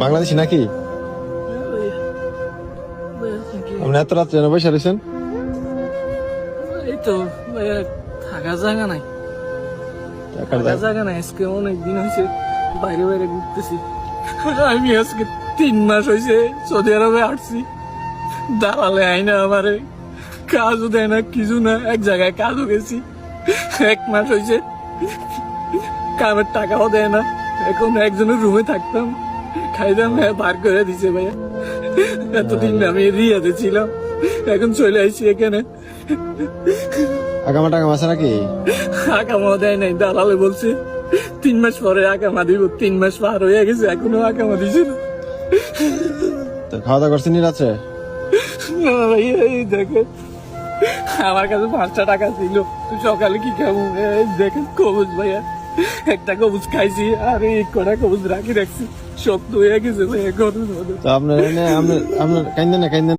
বাংলাদেশি নাকি? আপনি এত রাত্রে এনে বসে রয়েছেন? এই তো ভাইয়া থাকার জায়গা নাই, থাকার জায়গা নাই। আজকে অনেকদিন হয়েছে বাইরে বাইরে ঘুরতেছি। আমি আজকে 3 মাস হয়েছে সৌদি আরবে আসছি। দালালে আইনা আমারে কাজও দেয় না, কিছু না। এক জায়গায় কাজও গেছি, 1 মাস হয়েছে কামের টাকাও দেয় না। এখন একজনের রুমে থাকতাম, খাইতাম, বার করে দিছে ভাইয়া। এতদিন আমি রিয়াতে ছিলাম, এখন চলে আসছি এখানে। আগামা টাকা আছে নাকি? আকামা দেয় নাই, দালালে বলছে 3 মাস পরে আকামা দিব। 3 মাস পার হয়ে গেছে, এখনো আকামা দিছে না। তো খাওয়া দাওয়া করছেন রাত্রে? না ভাইয়া, এই দেখেন আমার কাছে 5টা টাকা ছিল, তো সকালে কি খাবো? এই দেখেন কবুজ ভাইয়া, একটা কবুজ খাইছি আর এই কটা কবুজ রাখি রাখছি, সব তো হয়ে গেছে ভাইয়া। তো আপনার কাইন্দেন না, কাইন্দেন